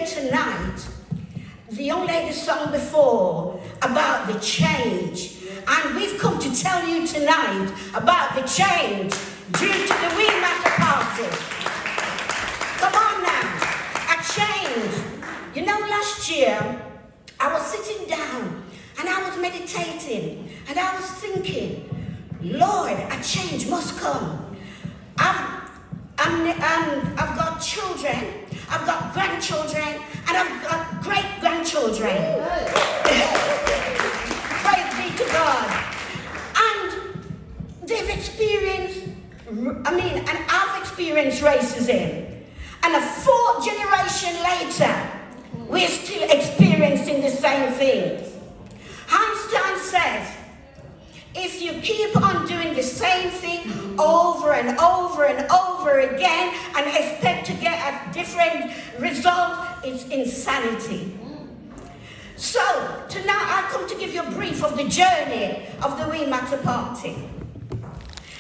tonight, the young lady sung before about the change. And we've come to tell you tonight about the change due to the We Matter party. Come on now, a change. You know, last year, I was sitting down and I was meditating and I was thinking, Lord, a change must come. I've got children, I've got grandchildren, and I've got great-grandchildren. Praise be to God. And they've experienced, and I've experienced racism. And a fourth generation later, we're still experiencing the same thing. Einstein says, if you keep on doing the same thing over and over and over again and expect to get a different result, it's insanity. So, tonight I come to give you a brief of the journey of the We Matter party.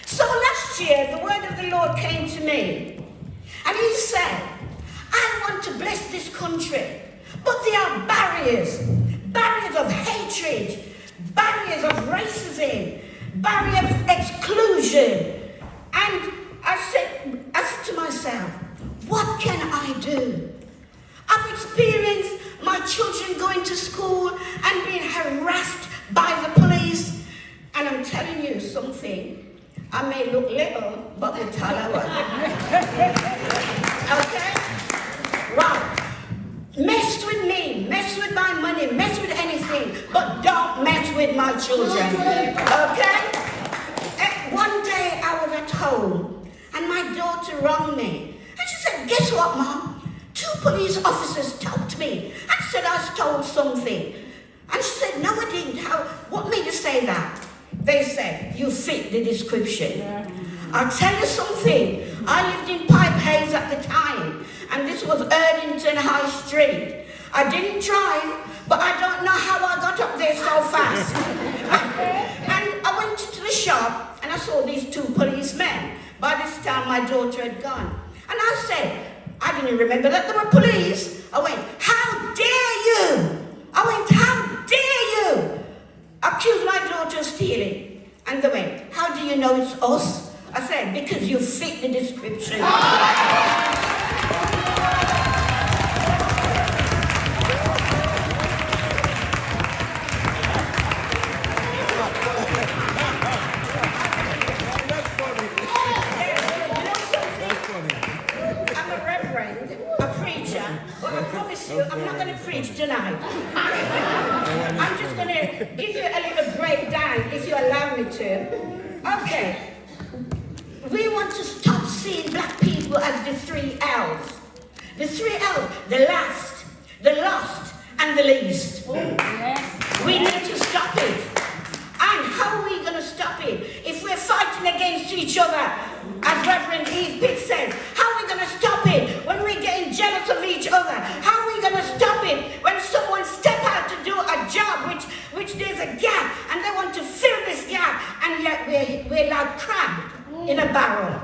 So last year, the word of the Lord came to me, and he said, I want to bless this country, but there are barriers of hatred, barriers of racism, barriers of exclusion. And I said to myself, what can I do? I've experienced my children going to school and being harassed by the police. And I'm telling you something, I may look little, but we'll tell her what. Okay? Wow. Mess with me, mess with my money, mess with anything, but don't mess with my children. Okay? One day I was at home and my daughter rang me and she said, guess what, Mom? 2 police officers talked to me and said I stole something. And she said, no, I didn't. What made you say that? They said, you fit the description. I'll tell you something. I lived in Pipe Hayes at the time, and this was Erdington High Street. I didn't drive, but I don't know how I got up there so fast. And I went into the shop, and I saw these 2 policemen. By this time, my daughter had gone. And I said, I didn't remember that there were police. I went, how dare you? I went, how dare you? Accuse my daughter of stealing. And they went, how do you know it's us? I said, because you fit the description. I'm not going to preach tonight. I'm just going to give you a little breakdown, if you allow me to. Okay. We want to stop seeing black people as the 3 L's. The 3 L's, the last, the lost, and the least. Yes. We need to stop it. And how are we going to stop it? If we're fighting against each other, as Reverend Eve Pitt said, how are we going to stop it when we're getting jealous of each other? How are we going to stop it when someone step out to do a job which there's a gap and they want to fill this gap, and yet we're like crab in a barrel,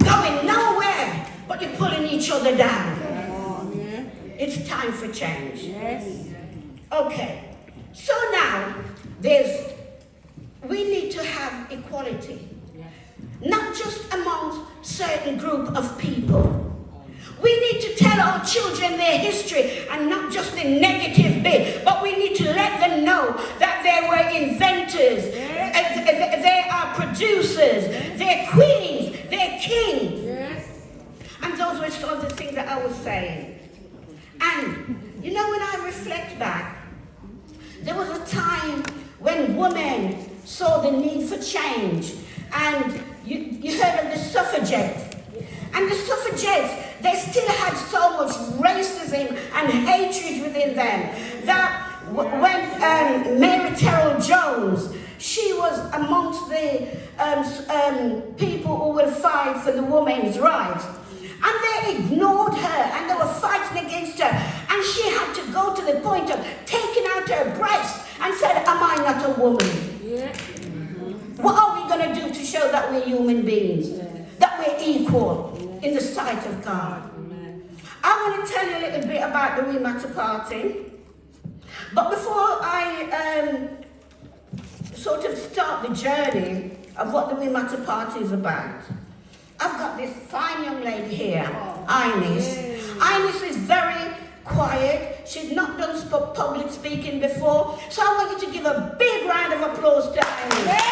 going nowhere, but you're pulling each other down. It's time for change. Yes. Okay. So now, we need to have equality. Not just amongst certain group of people. We need to tell our children their history, and not just the negative bit, but we need to let them know that they were inventors, they are producers, they're queens, they're kings. Yes. And those were some of the things that I was saying. And, you know, when I reflect back, there was a time when women saw the need for change, and you heard of the suffragettes. And the suffragettes, they still had so much racism and hatred within them that when Mary Terrell Jones, she was amongst the people who will fight for the women's rights. And they ignored her, and they were fighting against her. And she had to go to the point of taking out her breast and said, am I not a woman? Yeah. What are we going to do to show that we're human beings? That we're equal in the sight of God? I want to tell tell you a little bit about the We Matter Party. But before I sort of start the journey of what the We Matter Party is about, I've got this fine young lady here, Ines. Ines is very quiet. She's not done public speaking before. So I want you to give a big round of applause to Ines.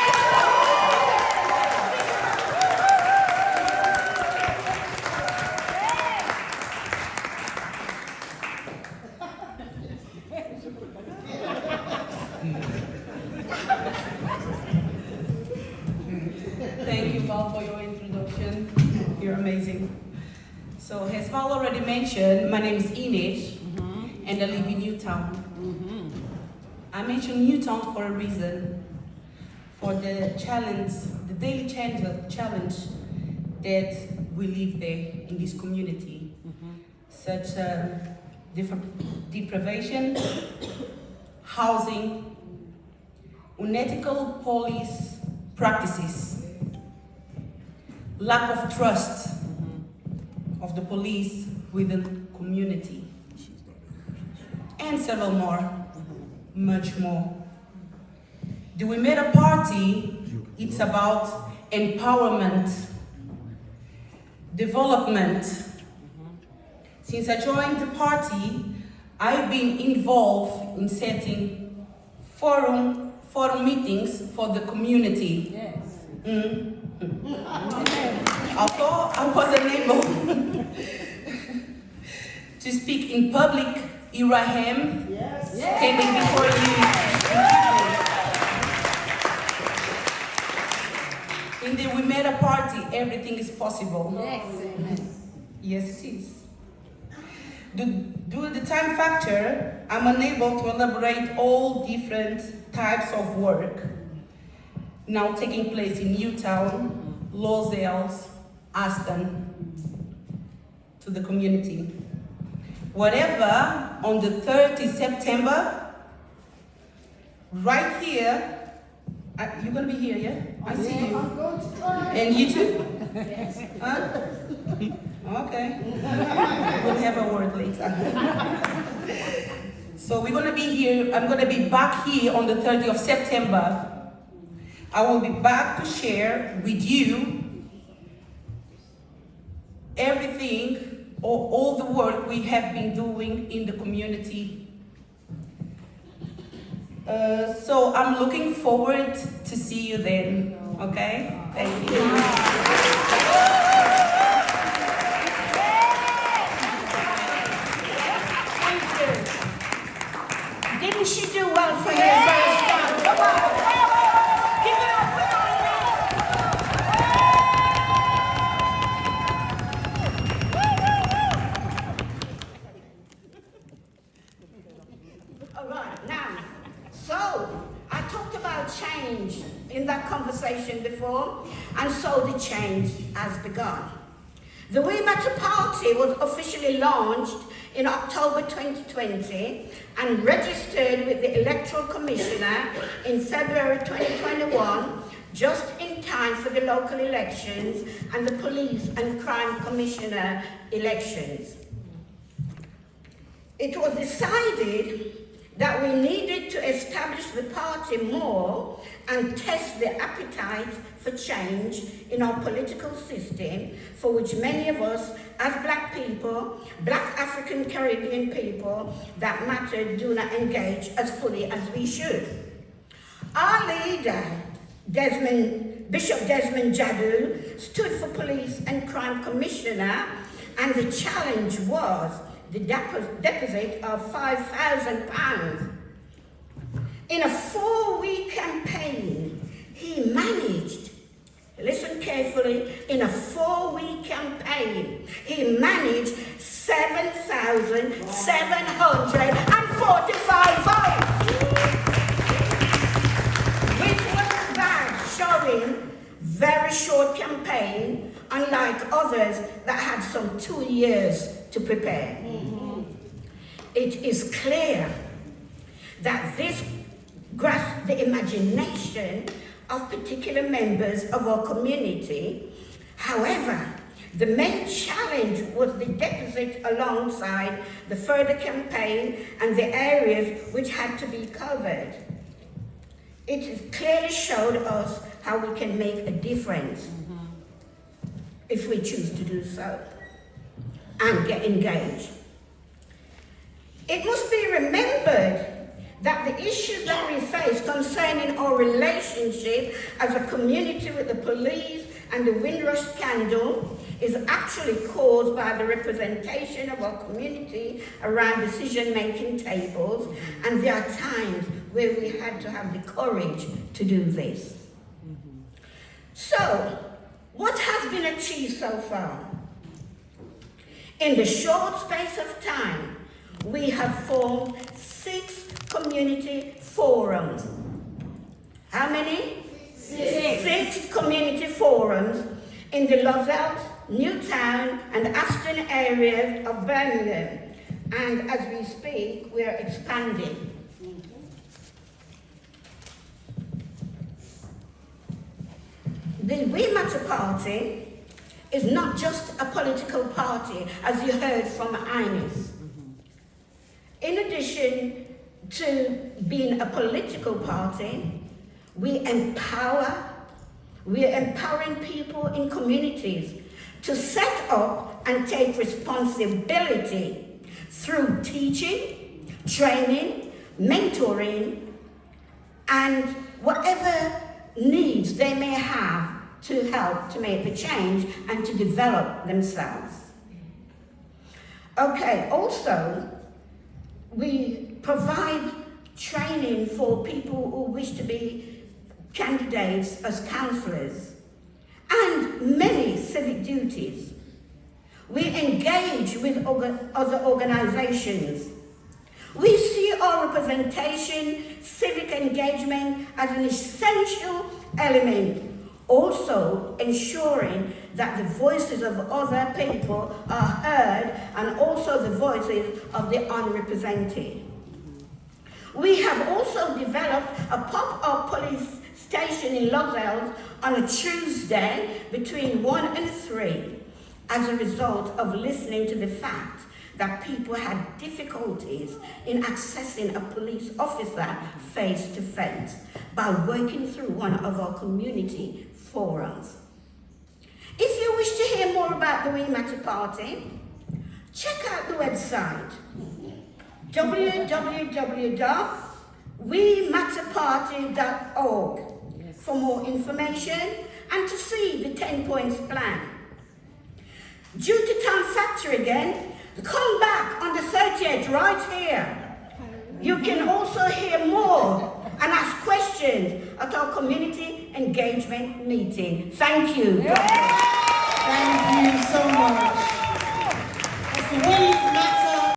Thank you, Val, for your introduction. You're amazing. So, as Val already mentioned, my name is Ines, and I live in Newtown. I mentioned Newtown for a reason, for the challenge, the daily challenge that we live there in this community. Such deprivation, housing, unethical police practices, lack of trust of the police within the community, and several more, much more. The We Matter Party, it's about empowerment, development. Since I joined the party, I've been involved in setting forum meetings for the community. Yes. Although I wasn't able to speak in public, here I am, standing before you. In the We Matter Party, everything is possible. Yes, it is. Due to the time factor, I'm unable to elaborate all different types of work now taking place in Newtown, Los Angeles, Aston, to the community. Whatever, on the 30th September, right here, you're gonna be here, yeah? I see you. I'm going to try. And you too? Yes. Huh? Okay. We'll have a word later. So we're gonna be here, I'm gonna be back here on the 30th of September. I will be back to share with you everything or all the work we have been doing in the community. So I'm looking forward to see you then, okay? Thank you. Didn't she do well for her first time? Come on. Give it up for All right, now, so I talked about change in that conversation before, and so the change has begun. The We Matter Party was officially launched in October 2020 and registered with the Electoral Commissioner in February 2021, just in time for the local elections and the Police and Crime Commissioner elections. It was decided that we needed to establish the party more and test the appetite for change in our political system, for which many of us, as Black people, Black African Caribbean people, that matter, do not engage as fully as we should. Our leader, Bishop Desmond Jadu, stood for Police and Crime Commissioner, and the challenge was the deposit of £5,000. In a 4-week campaign, he managed, listen carefully, in a 4-week campaign, he managed 7,745 votes, which was bad, showing very short campaign, unlike others that had some 2 years to prepare. It is clear that this grasped the imagination of particular members of our community. However, The main challenge was the deficit alongside the further campaign and the areas which had to be covered. It has clearly showed us how we can make a difference if we choose to do so and get engaged. It must be remembered that the issues that we face concerning our relationship as a community with the police and the Windrush scandal is actually caused by the representation of our community around decision-making tables, and there are times where we had to have the courage to do this. So, what has been achieved so far? In the short space of time, we have formed 6 community forums. How many? 6 community forums in the Lozelle, Newtown and Aston areas of Birmingham. And as we speak, we are expanding. The We Matter Party is not just a political party, as you heard from Ines. In addition to being a political party, we are empowering people in communities to set up and take responsibility through teaching, training, mentoring, and whatever needs they may have to help to make the change and to develop themselves. Okay, also, we provide training for people who wish to be candidates as councillors and many civic duties. We engage with other organisations. We see our representation, civic engagement as an essential element, also ensuring that the voices of other people are heard and also the voices of the unrepresented. We have also developed a pop-up police station in Lozelle on a Tuesday between 1 and 3 as a result of listening to the fact that people had difficulties in accessing a police officer face-to-face by working through one of our community forums. If you wish to hear more about the We Matter Party, check out the website www.wematterparty.org for more information and to see the 10 points plan. Due to time factor again, come back on the 30th right here. You can also hear more and ask questions at our community engagement meeting. Thank you.